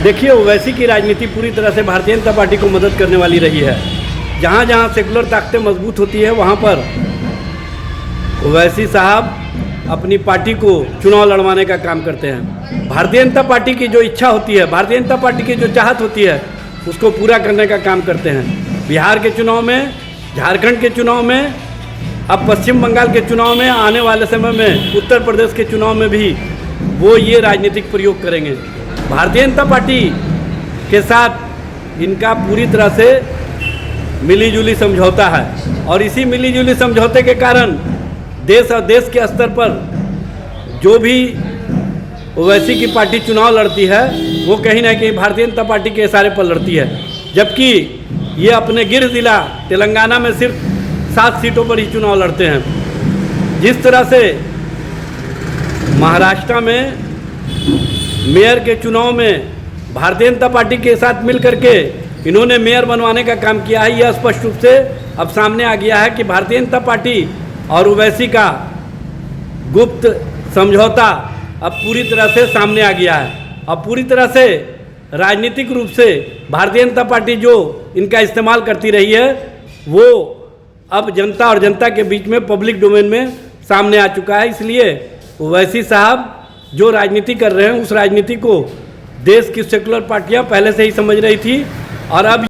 देखिए, ओवैसी की राजनीति पूरी तरह से भारतीय जनता पार्टी को मदद करने वाली रही है। जहाँ जहाँ सेकुलर ताकतें मजबूत होती है वहाँ पर ओवैसी साहब अपनी पार्टी को चुनाव लड़वाने का काम करते हैं। भारतीय जनता पार्टी की जो इच्छा होती है, भारतीय जनता पार्टी की जो चाहत होती है, उसको पूरा करने का काम करते हैं। बिहार के चुनाव में, झारखंड के चुनाव में, अब पश्चिम बंगाल के चुनाव में, आने वाले समय में उत्तर प्रदेश के चुनाव में भी वो ये राजनीतिक प्रयोग करेंगे। भारतीय जनता पार्टी के साथ इनका पूरी तरह से मिलीजुली समझौता है और इसी मिलीजुली समझौते के कारण देश और देश के स्तर पर जो भी ओवैसी की पार्टी चुनाव लड़ती है वो कहीं ना कहीं भारतीय जनता पार्टी के इशारे पर लड़ती है, जबकि ये अपने गिर जिला तेलंगाना में सिर्फ 7 सीटों पर ही चुनाव लड़ते हैं। जिस तरह से महाराष्ट्र में मेयर के चुनाव में भारतीय जनता पार्टी के साथ मिल करके इन्होंने मेयर बनवाने का काम किया है, यह स्पष्ट रूप से अब सामने आ गया है कि भारतीय जनता पार्टी और ओवैसी का गुप्त समझौता अब पूरी तरह से सामने आ गया है। अब पूरी तरह से राजनीतिक रूप से भारतीय जनता पार्टी जो इनका इस्तेमाल करती रही है वो अब जनता और जनता के बीच में पब्लिक डोमेन में सामने आ चुका है। इसलिए ओवैसी साहब जो राजनीति कर रहे हैं उस राजनीति को देश की सेकुलर पार्टियां पहले से ही समझ रही थी और अब